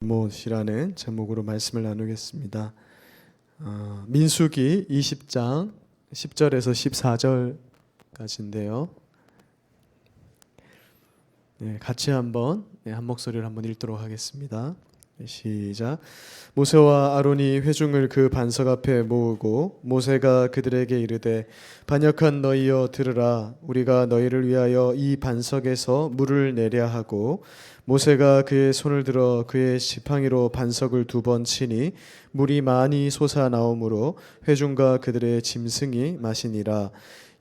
못이라는 제목으로 말씀을 나누겠습니다. 민수기 20장 10절에서 14절까지인데요. 같이 한번 한 목소리를 한번 읽도록 하겠습니다. 시작. 모세와 아론이 회중을 그 반석 앞에 모으고 모세가 그들에게 이르되 반역한 너희여 들으라. 우리가 너희를 위하여 이 반석에서 물을 내려 하고 모세가 그의 손을 들어 그의 지팡이로 반석을 2번 치니 물이 많이 솟아나오므로 회중과 그들의 짐승이 마시니라.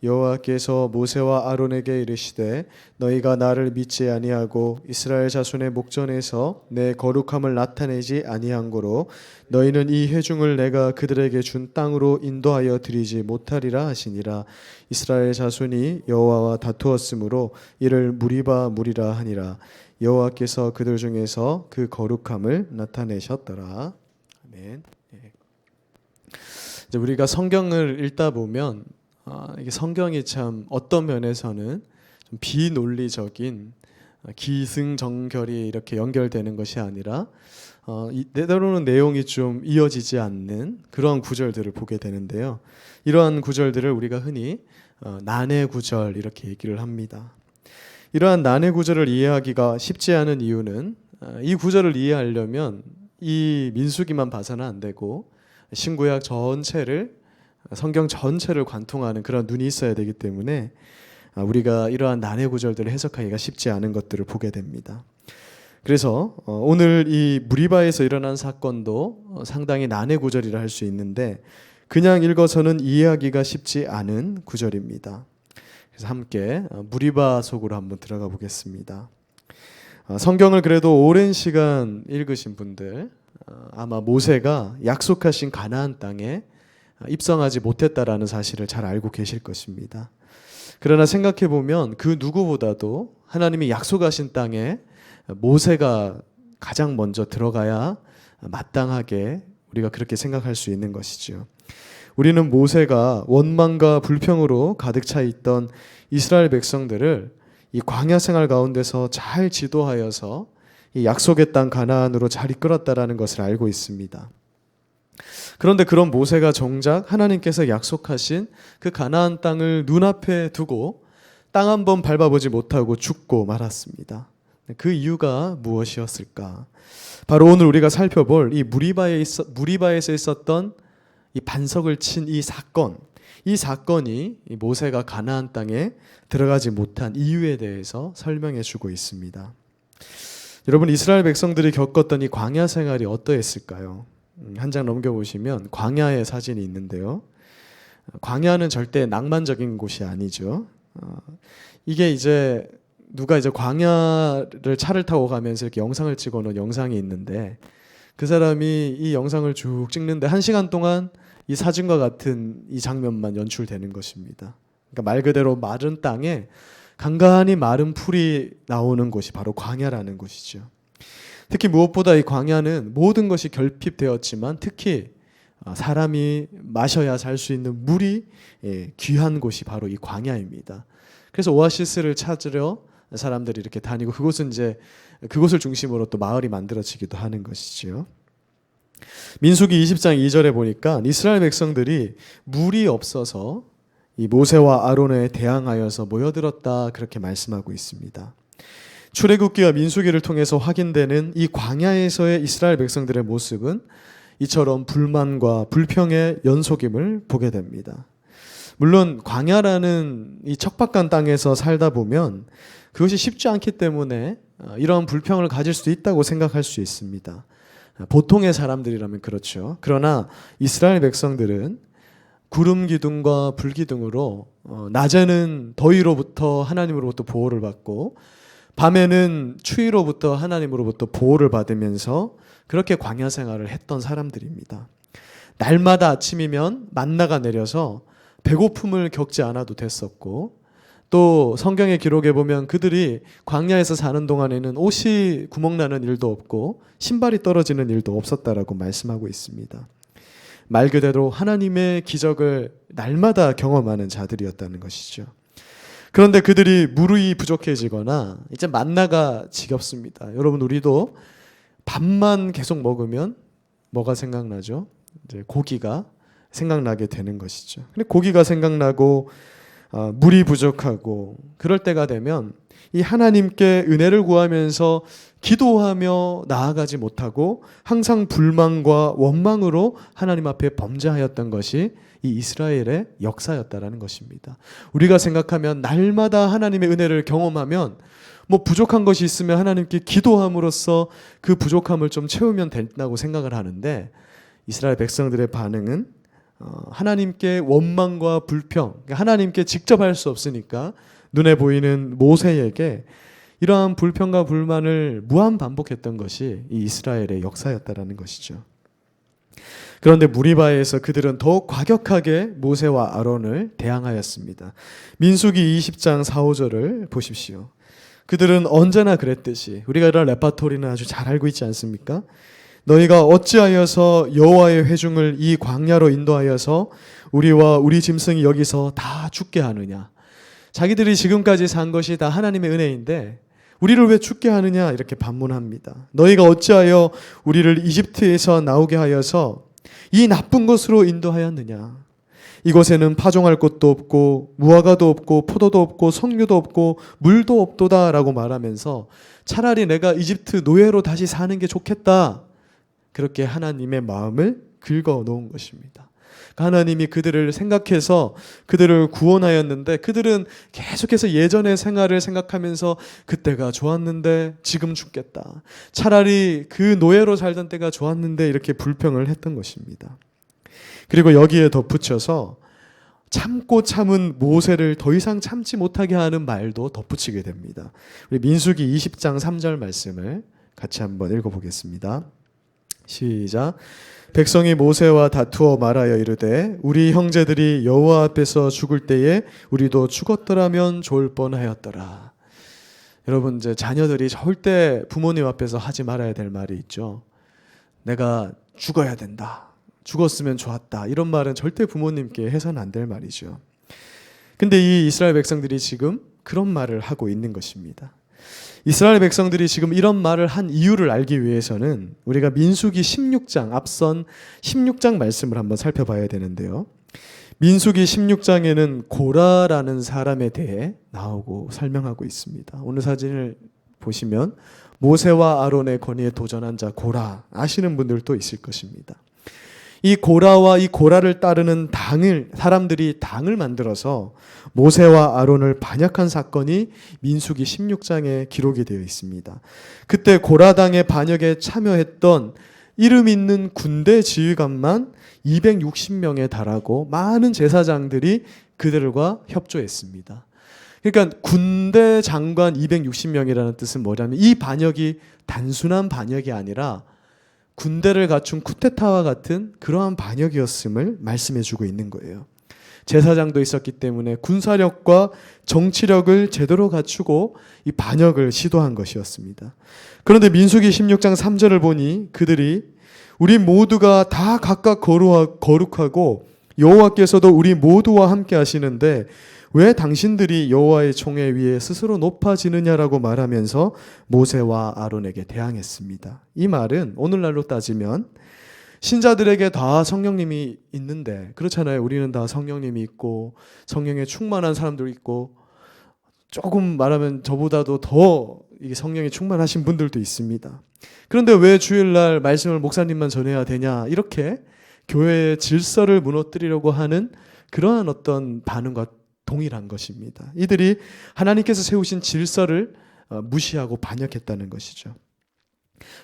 여호와께서 모세와 아론에게 이르시되 너희가 나를 믿지 아니하고 이스라엘 자손의 목전에서 내 거룩함을 나타내지 아니한 고로 너희는 이 회중을 내가 그들에게 준 땅으로 인도하여 드리지 못하리라 하시니라. 이스라엘 자손이 여호와와 다투었으므로 이를 무리바 무리라 하니라. 여호와께서 그들 중에서 그 거룩함을 나타내셨더라. 아멘. 이제 우리가 성경을 읽다 보면 이게 성경이 참 어떤 면에서는 좀 비논리적인 기승전결이 이렇게 연결되는 것이 아니라 때로는 내용이 좀 이어지지 않는 그런 구절들을 보게 되는데요. 이러한 구절들을 우리가 흔히 난해 구절 이렇게 얘기를 합니다. 이러한 난해 구절을 이해하기가 쉽지 않은 이유는 이 구절을 이해하려면 이 민수기만 봐서는 안 되고 신구약 전체를 성경 전체를 관통하는 그런 눈이 있어야 되기 때문에 우리가 이러한 난해 구절들을 해석하기가 쉽지 않은 것들을 보게 됩니다. 그래서 오늘 이 무리바에서 일어난 사건도 상당히 난해 구절이라 할 수 있는데 그냥 읽어서는 이해하기가 쉽지 않은 구절입니다. 그래서 함께 무리바 속으로 한번 들어가 보겠습니다. 성경을 그래도 오랜 시간 읽으신 분들 아마 모세가 약속하신 가나안 땅에 입성하지 못했다라는 사실을 잘 알고 계실 것입니다. 그러나 생각해 보면 그 누구보다도 하나님이 약속하신 땅에 모세가 가장 먼저 들어가야 마땅하게 우리가 그렇게 생각할 수 있는 것이죠. 우리는 모세가 원망과 불평으로 가득 차 있던 이스라엘 백성들을 이 광야 생활 가운데서 잘 지도하여서 이 약속의 땅 가나안으로 잘 이끌었다라는 것을 알고 있습니다. 그런데 그런 모세가 정작 하나님께서 약속하신 그 가나안 땅을 눈앞에 두고 땅 한 번 밟아보지 못하고 죽고 말았습니다. 그 이유가 무엇이었을까? 바로 오늘 우리가 살펴볼 이 무리바에서 있었던 이 반석을 친 이 사건이 이 모세가 가나안 땅에 들어가지 못한 이유에 대해서 설명해 주고 있습니다. 여러분, 이스라엘 백성들이 겪었던 이 광야 생활이 어떠했을까요? 한 장 넘겨보시면 광야의 사진이 있는데요. 광야는 절대 낭만적인 곳이 아니죠. 이게 이제 누가 이제 광야를 차를 타고 가면서 이렇게 영상을 찍어 놓은 영상이 있는데 그 사람이 이 영상을 쭉 찍는데 1시간 동안 이 사진과 같은 이 장면만 연출되는 것입니다. 그러니까 말 그대로 마른 땅에 간간히 마른 풀이 나오는 곳이 바로 광야라는 곳이죠. 특히 무엇보다 이 광야는 모든 것이 결핍되었지만 특히 사람이 마셔야 살 수 있는 물이 귀한 곳이 바로 이 광야입니다. 그래서 오아시스를 찾으러 사람들이 이렇게 다니고 그곳을 중심으로 또 마을이 만들어지기도 하는 것이죠. 민수기 20장 2절에 보니까 이스라엘 백성들이 물이 없어서 이 모세와 아론에 대항하여서 모여들었다 그렇게 말씀하고 있습니다. 출애굽기와 민수기를 통해서 확인되는 이 광야에서의 이스라엘 백성들의 모습은 이처럼 불만과 불평의 연속임을 보게 됩니다. 물론 광야라는 이 척박한 땅에서 살다 보면 그것이 쉽지 않기 때문에 이런 불평을 가질 수도 있다고 생각할 수 있습니다. 보통의 사람들이라면 그렇죠. 그러나 이스라엘 백성들은 구름 기둥과 불 기둥으로 낮에는 더위로부터 하나님으로부터 보호를 받고 밤에는 추위로부터 하나님으로부터 보호를 받으면서 그렇게 광야 생활을 했던 사람들입니다. 날마다 아침이면 만나가 내려서 배고픔을 겪지 않아도 됐었고 또 성경의 기록에 보면 그들이 광야에서 사는 동안에는 옷이 구멍나는 일도 없고 신발이 떨어지는 일도 없었다라고 말씀하고 있습니다. 말 그대로 하나님의 기적을 날마다 경험하는 자들이었다는 것이죠. 그런데 그들이 물이 부족해지거나 이제 만나가 지겹습니다. 여러분, 우리도 밥만 계속 먹으면 뭐가 생각나죠? 이제 고기가 생각나게 되는 것이죠. 근데 고기가 생각나고 물이 부족하고 그럴 때가 되면 이 하나님께 은혜를 구하면서 기도하며 나아가지 못하고 항상 불만과 원망으로 하나님 앞에 범죄하였던 것이 이 이스라엘의 역사였다라는 것입니다. 우리가 생각하면 날마다 하나님의 은혜를 경험하면 뭐 부족한 것이 있으면 하나님께 기도함으로써 그 부족함을 좀 채우면 된다고 생각을 하는데 이스라엘 백성들의 반응은 하나님께 원망과 불평, 하나님께 직접 할 수 없으니까 눈에 보이는 모세에게 이러한 불평과 불만을 무한 반복했던 것이 이 이스라엘의 역사였다라는 것이죠. 그런데 무리바에서 그들은 더욱 과격하게 모세와 아론을 대항하였습니다. 민수기 20장 4, 5절을 보십시오. 그들은 언제나 그랬듯이 우리가 이런 레파토리는 아주 잘 알고 있지 않습니까? 너희가 어찌하여서 여호와의 회중을 이 광야로 인도하여서 우리와 우리 짐승이 여기서 다 죽게 하느냐. 자기들이 지금까지 산 것이 다 하나님의 은혜인데 우리를 왜 죽게 하느냐 이렇게 반문합니다. 너희가 어찌하여 우리를 이집트에서 나오게 하여서 이 나쁜 곳으로 인도하였느냐. 이곳에는 파종할 곳도 없고 무화과도 없고 포도도 없고 석류도 없고 물도 없도다 라고 말하면서 차라리 내가 이집트 노예로 다시 사는 게 좋겠다. 그렇게 하나님의 마음을 긁어 놓은 것입니다. 하나님이 그들을 생각해서 그들을 구원하였는데 그들은 계속해서 예전의 생활을 생각하면서 그때가 좋았는데 지금 죽겠다. 차라리 그 노예로 살던 때가 좋았는데 이렇게 불평을 했던 것입니다. 그리고 여기에 덧붙여서 참고 참은 모세를 더 이상 참지 못하게 하는 말도 덧붙이게 됩니다. 우리 민수기 20장 3절 말씀을 같이 한번 읽어보겠습니다. 시작. 백성이 모세와 다투어 말하여 이르되 우리 형제들이 여호와 앞에서 죽을 때에 우리도 죽었더라면 좋을 뻔하였더라. 여러분 이제 자녀들이 절대 부모님 앞에서 하지 말아야 될 말이 있죠. 내가 죽어야 된다. 죽었으면 좋았다. 이런 말은 절대 부모님께 해서는 안 될 말이죠. 근데 이 이스라엘 백성들이 지금 그런 말을 하고 있는 것입니다. 이스라엘 백성들이 지금 이런 말을 한 이유를 알기 위해서는 우리가 민수기 16장, 앞선 16장 말씀을 한번 살펴봐야 되는데요. 민수기 16장에는 고라라는 사람에 대해 나오고 설명하고 있습니다. 오늘 사진을 보시면 모세와 아론의 권위에 도전한 자 고라 아시는 분들도 있을 것입니다. 이 고라와 이 고라를 따르는 사람들이 당을 만들어서 모세와 아론을 반역한 사건이 민수기 16장에 기록이 되어 있습니다. 그때 고라당의 반역에 참여했던 이름 있는 군대 지휘관만 260명에 달하고 많은 제사장들이 그들과 협조했습니다. 그러니까 군대 장관 260명이라는 뜻은 뭐냐면 이 반역이 단순한 반역이 아니라 군대를 갖춘 쿠데타와 같은 그러한 반역이었음을 말씀해주고 있는 거예요. 제사장도 있었기 때문에 군사력과 정치력을 제대로 갖추고 이 반역을 시도한 것이었습니다. 그런데 민수기 16장 3절을 보니 그들이 우리 모두가 다 각각 거룩하고 여호와께서도 우리 모두와 함께 하시는데 왜 당신들이 여호와의 총회 위에 스스로 높아지느냐라고 말하면서 모세와 아론에게 대항했습니다. 이 말은 오늘날로 따지면 신자들에게 다 성령님이 있는데 그렇잖아요. 우리는 다 성령님이 있고 성령에 충만한 사람도 있고 조금 말하면 저보다도 더 성령에 충만하신 분들도 있습니다. 그런데 왜 주일날 말씀을 목사님만 전해야 되냐 이렇게 교회의 질서를 무너뜨리려고 하는 그러한 어떤 반응과 동일한 것입니다. 이들이 하나님께서 세우신 질서를 무시하고 반역했다는 것이죠.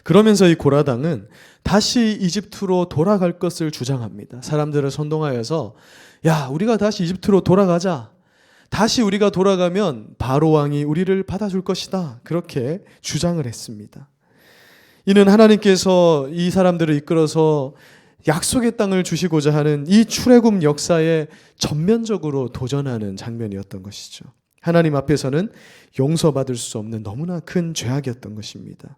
그러면서 이 고라당은 다시 이집트로 돌아갈 것을 주장합니다. 사람들을 선동하여서 야, 우리가 다시 이집트로 돌아가자. 다시 우리가 돌아가면 바로 왕이 우리를 받아줄 것이다. 그렇게 주장을 했습니다. 이는 하나님께서 이 사람들을 이끌어서 약속의 땅을 주시고자 하는 이 출애굽 역사에 전면적으로 도전하는 장면이었던 것이죠. 하나님 앞에서는 용서받을 수 없는 너무나 큰 죄악이었던 것입니다.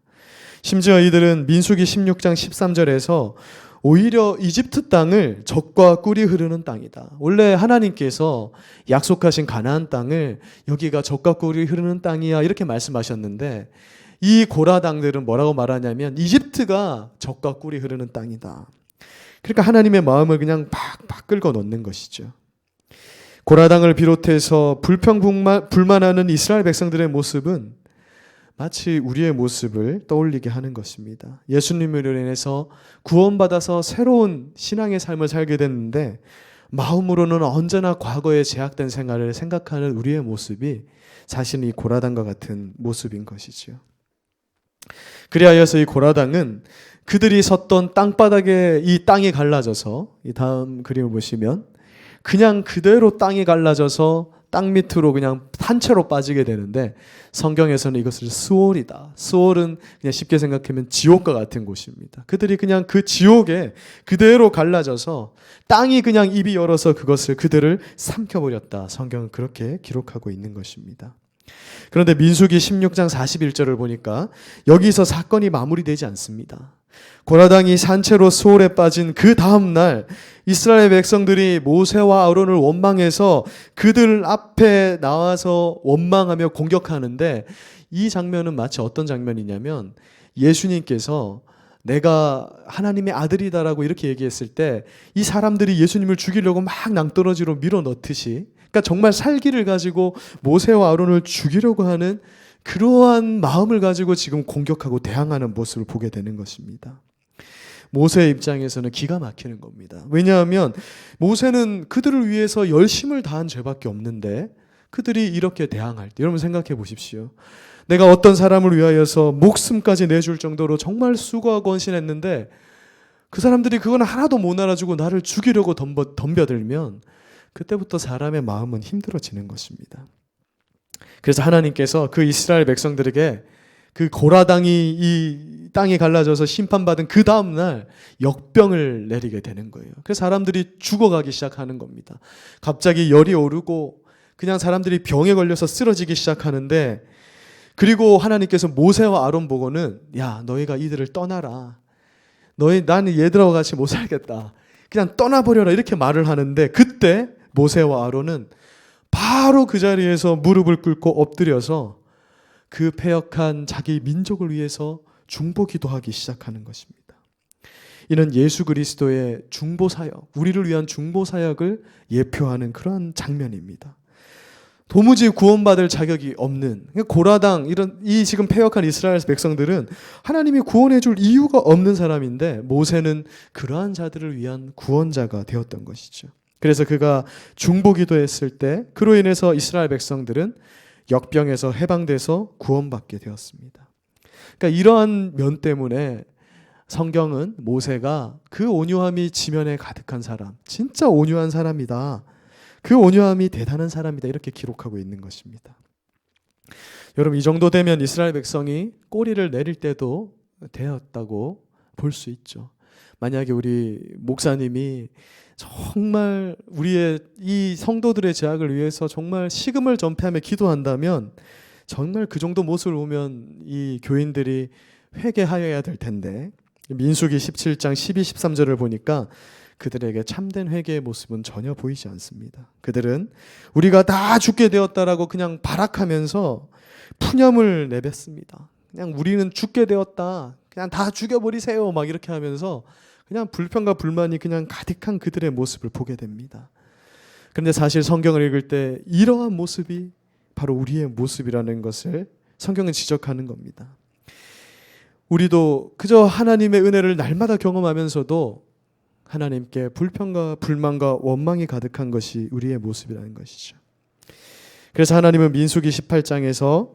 심지어 이들은 민수기 16장 13절에서 오히려 이집트 땅을 젖과 꿀이 흐르는 땅이다. 원래 하나님께서 약속하신 가나안 땅을 여기가 젖과 꿀이 흐르는 땅이야 이렇게 말씀하셨는데 이 고라당들은 뭐라고 말하냐면 이집트가 젖과 꿀이 흐르는 땅이다. 그러니까 하나님의 마음을 그냥 팍팍 긁어 놓는 것이죠. 고라당을 비롯해서 불평불만하는 이스라엘 백성들의 모습은 마치 우리의 모습을 떠올리게 하는 것입니다. 예수님으로 인해서 구원받아서 새로운 신앙의 삶을 살게 됐는데 마음으로는 언제나 과거에 제약된 생활을 생각하는 우리의 모습이 사실 이 고라당과 같은 모습인 것이죠. 그리하여서 이 고라당은 그들이 섰던 땅바닥에 이 땅이 갈라져서, 이 다음 그림을 보시면 그냥 그대로 땅이 갈라져서 땅 밑으로 그냥 한 채로 빠지게 되는데, 성경에서는 이것을 스올이다. 스올은 그냥 쉽게 생각하면 지옥과 같은 곳입니다. 그들이 그냥 그 지옥에 그대로 갈라져서 땅이 그냥 입이 열어서 그들을 삼켜버렸다. 성경은 그렇게 기록하고 있는 것입니다. 그런데 민수기 16장 41절을 보니까 여기서 사건이 마무리되지 않습니다. 고라당이 산채로 스올에 빠진 그 다음 날 이스라엘 백성들이 모세와 아론을 원망해서 그들 앞에 나와서 원망하며 공격하는데, 이 장면은 마치 어떤 장면이냐면 예수님께서 내가 하나님의 아들이다라고 이렇게 얘기했을 때 이 사람들이 예수님을 죽이려고 막 낭떠러지로 밀어넣듯이, 그러니까 정말 살기를 가지고 모세와 아론을 죽이려고 하는 그러한 마음을 가지고 지금 공격하고 대항하는 모습을 보게 되는 것입니다. 모세의 입장에서는 기가 막히는 겁니다. 왜냐하면 모세는 그들을 위해서 열심을 다한 죄밖에 없는데 그들이 이렇게 대항할 때, 여러분 생각해 보십시오. 내가 어떤 사람을 위하여서 목숨까지 내줄 정도로 정말 수고하고 헌신했는데 그 사람들이 그건 하나도 못 알아주고 나를 죽이려고 덤벼들면 그때부터 사람의 마음은 힘들어지는 것입니다. 그래서 하나님께서 그 이스라엘 백성들에게 그 고라당이 이 땅이 갈라져서 심판받은 그 다음 날 역병을 내리게 되는 거예요. 그래서 사람들이 죽어가기 시작하는 겁니다. 갑자기 열이 오르고 그냥 사람들이 병에 걸려서 쓰러지기 시작하는데, 그리고 하나님께서 모세와 아론 보고는 야, 너희가 이들을 떠나라. 나는 얘들하고 같이 못 살겠다. 그냥 떠나버려라. 이렇게 말을 하는데, 그때 모세와 아론은 바로 그 자리에서 무릎을 꿇고 엎드려서 그 패역한 자기 민족을 위해서 중보기도하기 시작하는 것입니다. 이는 예수 그리스도의 중보사역, 우리를 위한 중보사역을 예표하는 그러한 장면입니다. 도무지 구원받을 자격이 없는 고라당, 이 지금 패역한 이스라엘 백성들은 하나님이 구원해 줄 이유가 없는 사람인데 모세는 그러한 자들을 위한 구원자가 되었던 것이죠. 그래서 그가 중보기도했을 때 그로 인해서 이스라엘 백성들은 역병에서 해방돼서 구원받게 되었습니다. 그러니까 이러한 면 때문에 성경은 모세가 그 온유함이 지면에 가득한 사람, 진짜 온유한 사람이다. 그 온유함이 대단한 사람이다. 이렇게 기록하고 있는 것입니다. 여러분, 이 정도 되면 이스라엘 백성이 꼬리를 내릴 때도 되었다고 볼 수 있죠. 만약에 우리 목사님이 정말 우리의 이 성도들의 제약을 위해서 정말 식음을 전폐하며 기도한다면 정말 그 정도 모습을 보면 이 교인들이 회개하여야 될 텐데, 민수기 17장 12, 13절을 보니까 그들에게 참된 회개의 모습은 전혀 보이지 않습니다. 그들은 우리가 다 죽게 되었다라고 그냥 발악하면서 푸념을 내뱉습니다. 그냥 우리는 죽게 되었다. 그냥 다 죽여버리세요. 막 이렇게 하면서 그냥 불평과 불만이 그냥 가득한 그들의 모습을 보게 됩니다. 그런데 사실 성경을 읽을 때 이러한 모습이 바로 우리의 모습이라는 것을 성경은 지적하는 겁니다. 우리도 그저 하나님의 은혜를 날마다 경험하면서도 하나님께 불평과 불만과 원망이 가득한 것이 우리의 모습이라는 것이죠. 그래서 하나님은 민수기 18장에서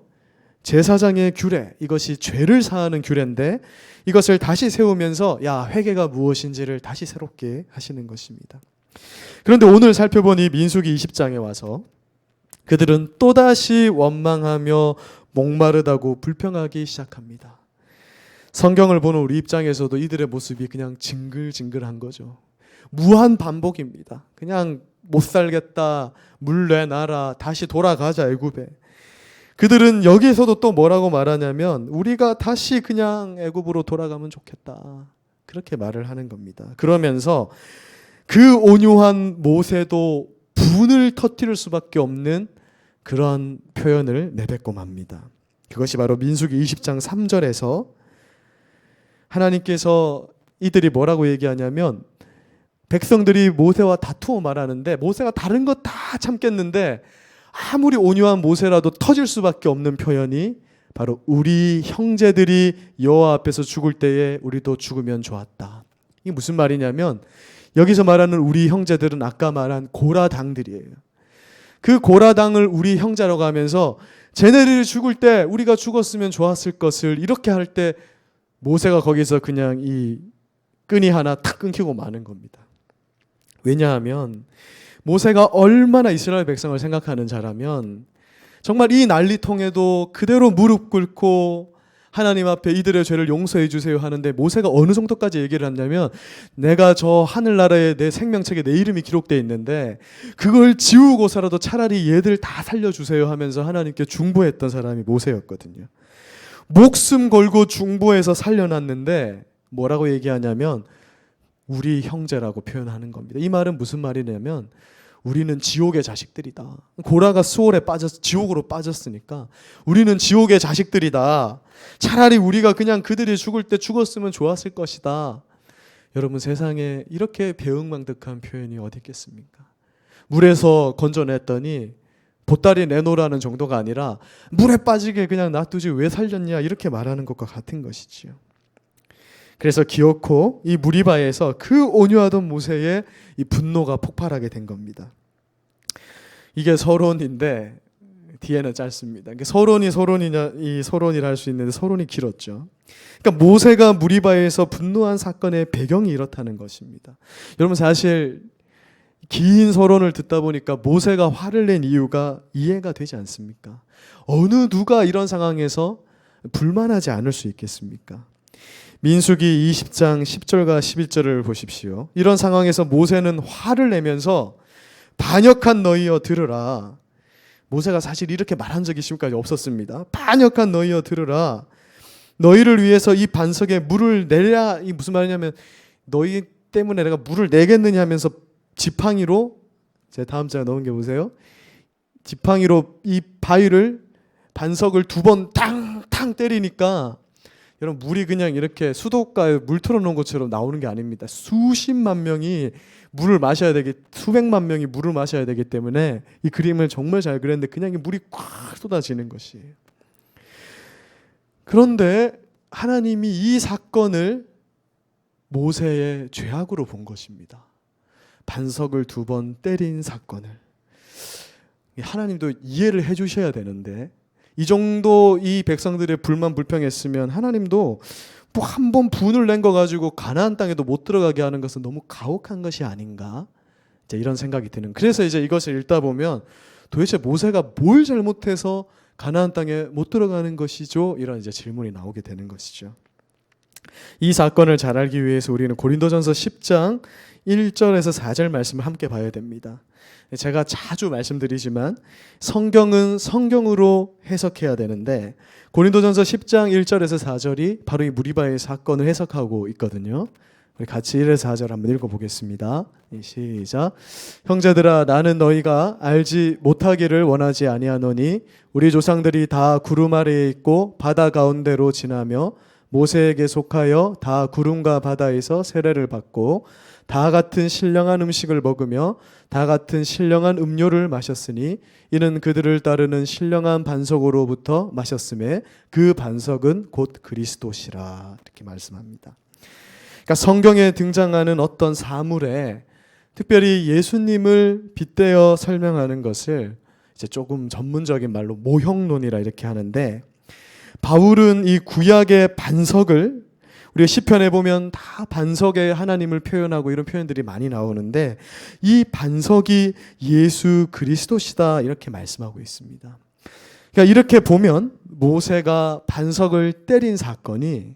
제사장의 규례, 이것이 죄를 사하는 규례인데 이것을 다시 세우면서 회개가 무엇인지를 다시 새롭게 하시는 것입니다. 그런데 오늘 살펴본 이 민수기 20장에 와서 그들은 또다시 원망하며 목마르다고 불평하기 시작합니다. 성경을 보는 우리 입장에서도 이들의 모습이 그냥 징글징글한 거죠. 무한 반복입니다. 그냥 못 살겠다, 물 내놔라, 다시 돌아가자 애굽에. 그들은 여기에서도 또 뭐라고 말하냐면 우리가 다시 그냥 애굽으로 돌아가면 좋겠다. 그렇게 말을 하는 겁니다. 그러면서 그 온유한 모세도 분을 터뜨릴 수밖에 없는 그런 표현을 내뱉고 맙니다. 그것이 바로 민수기 20장 3절에서 하나님께서 이들이 뭐라고 얘기하냐면 백성들이 모세와 다투어 말하는데 모세가 다른 거 다 참겠는데 아무리 온유한 모세라도 터질 수밖에 없는 표현이 바로 우리 형제들이 여호와 앞에서 죽을 때에 우리도 죽으면 좋았다. 이게 무슨 말이냐면 여기서 말하는 우리 형제들은 아까 말한 고라당들이에요. 그 고라당을 우리 형제라고 하면서 쟤네들이 죽을 때 우리가 죽었으면 좋았을 것을 이렇게 할 때 모세가 거기서 그냥 이 끈이 하나 탁 끊기고 마는 겁니다. 왜냐하면 모세가 얼마나 이스라엘 백성을 생각하는 자라면 정말 이 난리통에도 그대로 무릎 꿇고 하나님 앞에 이들의 죄를 용서해 주세요 하는데 모세가 어느 정도까지 얘기를 했냐면 내가 저 하늘나라에 내 생명책에 내 이름이 기록되어 있는데 그걸 지우고서라도 차라리 얘들 다 살려주세요 하면서 하나님께 중보했던 사람이 모세였거든요. 목숨 걸고 중보해서 살려놨는데 뭐라고 얘기하냐면 우리 형제라고 표현하는 겁니다. 이 말은 무슨 말이냐면 우리는 지옥의 자식들이다. 고라가 수월에 지옥으로 빠졌으니까 우리는 지옥의 자식들이다. 차라리 우리가 그냥 그들이 죽을 때 죽었으면 좋았을 것이다. 여러분 세상에 이렇게 배은망덕한 표현이 어디 있겠습니까? 물에서 건져냈더니 보따리 내놓으라는 정도가 아니라 물에 빠지게 그냥 놔두지 왜 살렸냐 이렇게 말하는 것과 같은 것이지요. 그래서 기어코 이 무리바에서 그 온유하던 모세의 이 분노가 폭발하게 된 겁니다. 이게 서론인데 뒤에는 짧습니다. 이 서론이라 할 수 있는데 서론이 길었죠. 그러니까 모세가 무리바에서 분노한 사건의 배경이 이렇다는 것입니다. 여러분 사실 긴 서론을 듣다 보니까 모세가 화를 낸 이유가 이해가 되지 않습니까? 어느 누가 이런 상황에서 불만하지 않을 수 있겠습니까? 민수기 20장 10절과 11절을 보십시오. 이런 상황에서 모세는 화를 내면서 반역한 너희여 들으라. 모세가 사실 이렇게 말한 적이 지금까지 없었습니다. 반역한 너희여 들으라. 너희를 위해서 이 반석에 물을 내랴. 이 무슨 말이냐면 너희 때문에 내가 물을 내겠느냐 하면서 지팡이로 제 다음 장에 넣은 게 보세요. 지팡이로 이 바위를 반석을 2번 탕탕 때리니까 여러분 물이 그냥 이렇게 수도가에 물 틀어놓은 것처럼 나오는 게 아닙니다. 수십만 명이 물을 마셔야 수백만 명이 물을 마셔야 되기 때문에 이 그림을 정말 잘 그렸는데 그냥 물이 꽉 쏟아지는 것이에요. 그런데 하나님이 이 사건을 모세의 죄악으로 본 것입니다. 반석을 2번 때린 사건을. 하나님도 이해를 해주셔야 되는데 이 정도 이 백성들의 불만 불평했으면 하나님도 뭐 한 번 분을 낸 거 가지고 가나안 땅에도 못 들어가게 하는 것은 너무 가혹한 것이 아닌가 이제 이런 생각이 드는. 그래서 이제 이것을 읽다 보면 도대체 모세가 뭘 잘못해서 가나안 땅에 못 들어가는 것이죠? 이런 이제 질문이 나오게 되는 것이죠. 이 사건을 잘 알기 위해서 우리는 고린도전서 10장 1절에서 4절 말씀을 함께 봐야 됩니다. 제가 자주 말씀드리지만 성경은 성경으로 해석해야 되는데 고린도전서 10장 1절에서 4절이 바로 이 무리바의 사건을 해석하고 있거든요. 우리 같이 1에서 4절 한번 읽어보겠습니다. 시작. 형제들아 나는 너희가 알지 못하기를 원하지 아니하노니 우리 조상들이 다 구름 아래에 있고 바다 가운데로 지나며 모세에게 속하여 다 구름과 바다에서 세례를 받고 다 같은 신령한 음식을 먹으며 다 같은 신령한 음료를 마셨으니 이는 그들을 따르는 신령한 반석으로부터 마셨음에 그 반석은 곧 그리스도시라 이렇게 말씀합니다. 그러니까 성경에 등장하는 어떤 사물에 특별히 예수님을 빗대어 설명하는 것을 이제 조금 전문적인 말로 모형론이라 이렇게 하는데 바울은 이 구약의 반석을 우리가 시편에 보면 다 반석에 하나님을 표현하고 이런 표현들이 많이 나오는데 이 반석이 예수 그리스도시다 이렇게 말씀하고 있습니다. 그러니까 이렇게 보면 모세가 반석을 때린 사건이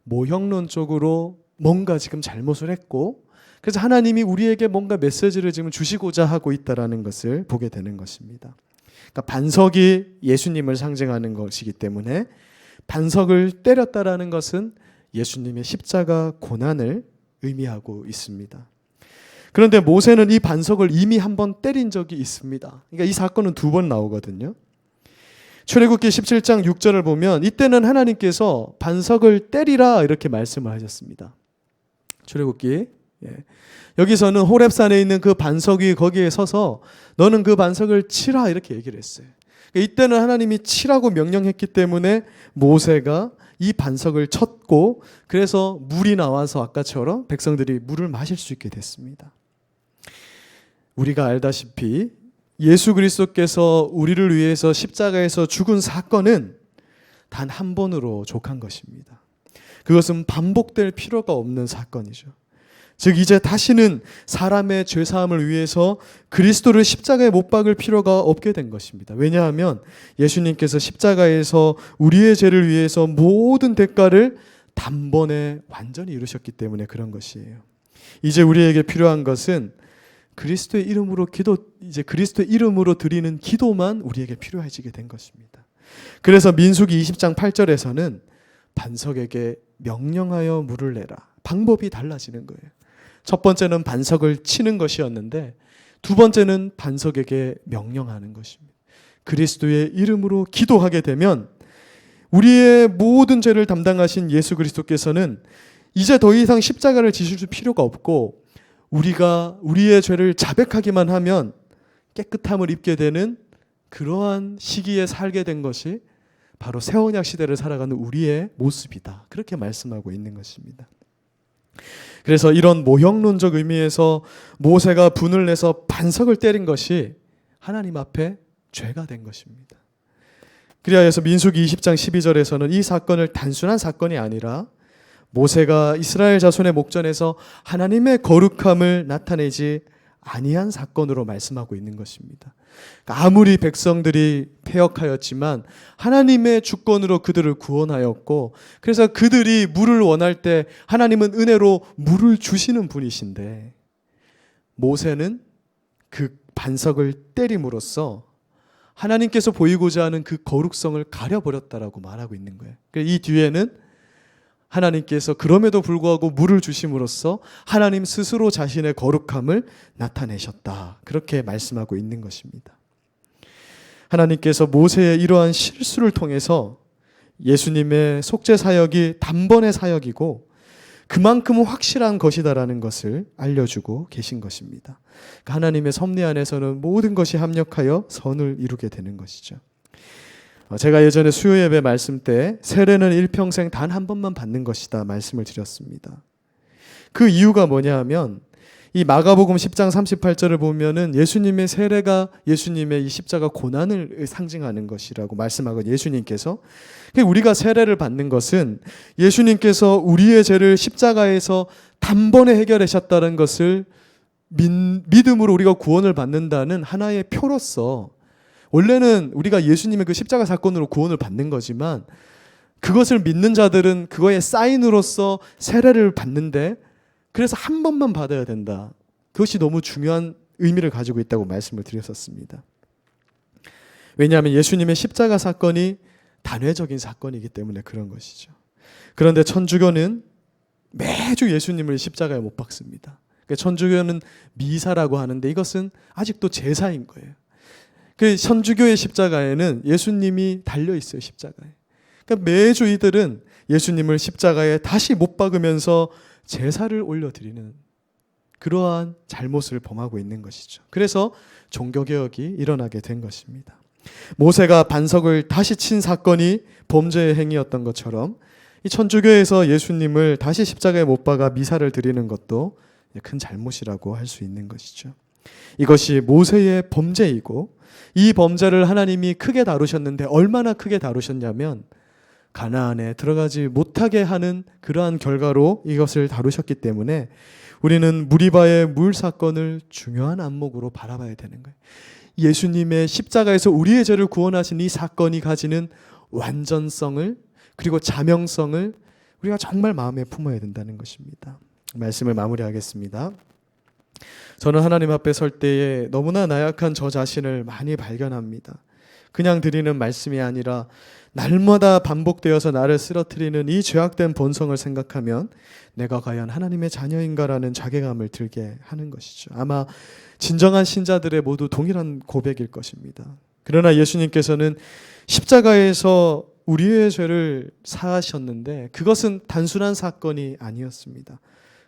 모형론적으로 뭔가 지금 잘못을 했고 그래서 하나님이 우리에게 뭔가 메시지를 지금 주시고자 하고 있다는 것을 보게 되는 것입니다. 그러니까 반석이 예수님을 상징하는 것이기 때문에 반석을 때렸다라는 것은 예수님의 십자가 고난을 의미하고 있습니다. 그런데 모세는 이 반석을 이미 1번 때린 적이 있습니다. 그러니까 이 사건은 2번 나오거든요. 출애굽기 17장 6절을 보면 이때는 하나님께서 반석을 때리라 이렇게 말씀을 하셨습니다. 출애굽기 여기서는 호렙산에 있는 그 반석 위 거기에 서서 너는 그 반석을 치라 이렇게 얘기를 했어요. 이때는 하나님이 치라고 명령했기 때문에 모세가 이 반석을 쳤고 그래서 물이 나와서 아까처럼 백성들이 물을 마실 수 있게 됐습니다. 우리가 알다시피 예수 그리스도께서 우리를 위해서 십자가에서 죽은 사건은 단 한 번으로 족한 것입니다. 그것은 반복될 필요가 없는 사건이죠. 즉 이제 다시는 사람의 죄사함을 위해서 그리스도를 십자가에 못 박을 필요가 없게 된 것입니다. 왜냐하면 예수님께서 십자가에서 우리의 죄를 위해서 모든 대가를 단번에 완전히 이루셨기 때문에 그런 것이에요. 이제 우리에게 필요한 것은 그리스도의 이름으로 그리스도의 이름으로 드리는 기도만 우리에게 필요해지게 된 것입니다. 그래서 민수기 20장 8절에서는 반석에게 명령하여 물을 내라. 방법이 달라지는 거예요. 첫 번째는 반석을 치는 것이었는데 두 번째는 반석에게 명령하는 것입니다. 그리스도의 이름으로 기도하게 되면 우리의 모든 죄를 담당하신 예수 그리스도께서는 이제 더 이상 십자가를 지실 필요가 없고 우리가 우리의 죄를 자백하기만 하면 깨끗함을 입게 되는 그러한 시기에 살게 된 것이 바로 새 언약 시대를 살아가는 우리의 모습이다. 그렇게 말씀하고 있는 것입니다. 그래서 이런 모형론적 의미에서 모세가 분을 내서 반석을 때린 것이 하나님 앞에 죄가 된 것입니다. 그리하여서 민수기 20장 12절에서는 이 사건을 단순한 사건이 아니라 모세가 이스라엘 자손의 목전에서 하나님의 거룩함을 나타내지 아니한 사건으로 말씀하고 있는 것입니다. 아무리 백성들이 패역하였지만 하나님의 주권으로 그들을 구원하였고 그래서 그들이 물을 원할 때 하나님은 은혜로 물을 주시는 분이신데 모세는 그 반석을 때림으로써 하나님께서 보이고자 하는 그 거룩성을 가려버렸다라고 말하고 있는 거예요. 이 뒤에는 하나님께서 그럼에도 불구하고 물을 주심으로써 하나님 스스로 자신의 거룩함을 나타내셨다. 그렇게 말씀하고 있는 것입니다. 하나님께서 모세의 이러한 실수를 통해서 예수님의 속죄 사역이 단번의 사역이고 그만큼 확실한 것이다라는 것을 알려주고 계신 것입니다. 하나님의 섭리 안에서는 모든 것이 합력하여 선을 이루게 되는 것이죠. 제가 예전에 수요 예배 말씀 때 세례는 일평생 단 한 번만 받는 것이다 말씀을 드렸습니다. 그 이유가 뭐냐 하면 이 마가복음 10장 38절을 보면은 예수님의 세례가 예수님의 이 십자가 고난을 상징하는 것이라고 말씀하고 예수님께서 우리가 세례를 받는 것은 예수님께서 우리의 죄를 십자가에서 단번에 해결하셨다는 것을 믿음으로 우리가 구원을 받는다는 하나의 표로서 원래는 우리가 예수님의 그 십자가 사건으로 구원을 받는 거지만 그것을 믿는 자들은 그거의 사인으로서 세례를 받는데 그래서 한 번만 받아야 된다. 그것이 너무 중요한 의미를 가지고 있다고 말씀을 드렸었습니다. 왜냐하면 예수님의 십자가 사건이 단회적인 사건이기 때문에 그런 것이죠. 그런데 천주교는 매주 예수님을 십자가에 못 박습니다. 천주교는 미사라고 하는데 이것은 아직도 제사인 거예요. 그 천주교의 십자가에는 예수님이 달려 있어요. 십자가에. 그러니까 매주 이들은 예수님을 십자가에 다시 못 박으면서 제사를 올려드리는 그러한 잘못을 범하고 있는 것이죠. 그래서 종교개혁이 일어나게 된 것입니다. 모세가 반석을 다시 친 사건이 범죄의 행위였던 것처럼 이 천주교에서 예수님을 다시 십자가에 못 박아 미사를 드리는 것도 큰 잘못이라고 할 수 있는 것이죠. 이것이 모세의 범죄이고 이 범죄를 하나님이 크게 다루셨는데 얼마나 크게 다루셨냐면 가나안에 들어가지 못하게 하는 그러한 결과로 이것을 다루셨기 때문에 우리는 무리바의 물 사건을 중요한 안목으로 바라봐야 되는 거예요. 예수님의 십자가에서 우리의 죄를 구원하신 이 사건이 가지는 완전성을 그리고 자명성을 우리가 정말 마음에 품어야 된다는 것입니다. 말씀을 마무리하겠습니다. 저는 하나님 앞에 설 때에 너무나 나약한 저 자신을 많이 발견합니다. 그냥 드리는 말씀이 아니라 날마다 반복되어서 나를 쓰러뜨리는 이 죄악된 본성을 생각하면 내가 과연 하나님의 자녀인가라는 자괴감을 들게 하는 것이죠. 아마 진정한 신자들의 모두 동일한 고백일 것입니다. 그러나 예수님께서는 십자가에서 우리의 죄를 사하셨는데 그것은 단순한 사건이 아니었습니다.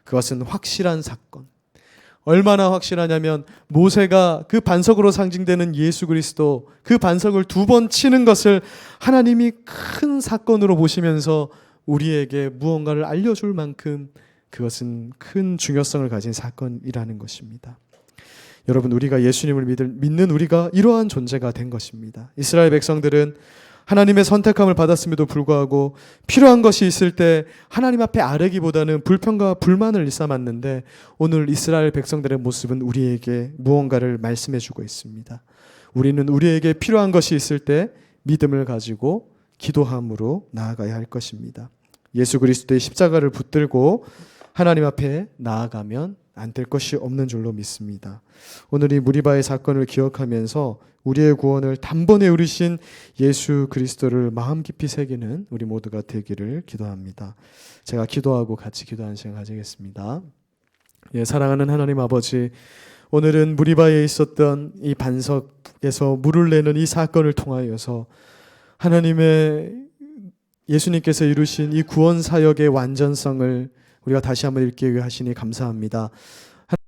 그것은 확실한 사건. 얼마나 확실하냐면 모세가 그 반석으로 상징되는 예수 그리스도, 그 반석을 2번 치는 것을 하나님이 큰 사건으로 보시면서 우리에게 무언가를 알려줄 만큼 그것은 큰 중요성을 가진 사건이라는 것입니다. 여러분, 우리가 예수님을 믿는 우리가 이러한 존재가 된 것입니다. 이스라엘 백성들은 하나님의 선택함을 받았음에도 불구하고 필요한 것이 있을 때 하나님 앞에 아뢰기보다는 불평과 불만을 일삼았는데, 오늘 이스라엘 백성들의 모습은 우리에게 무언가를 말씀해 주고 있습니다. 우리는 우리에게 필요한 것이 있을 때 믿음을 가지고 기도함으로 나아가야 할 것입니다. 예수 그리스도의 십자가를 붙들고 하나님 앞에 나아가면 안 될 것이 없는 줄로 믿습니다. 오늘 이 무리바의 사건을 기억하면서 우리의 구원을 단번에 이루신 예수 그리스도를 마음 깊이 새기는 우리 모두가 되기를 기도합니다. 제가 기도하고 같이 기도하는 시간 가지겠습니다. 사랑하는 하나님 아버지, 오늘은 무리바에 있었던 이 반석에서 물을 내는 이 사건을 통하여서 하나님의 예수님께서 이루신 이 구원 사역의 완전성을 우리가 다시 한번 읽기 위해 하시니 감사합니다.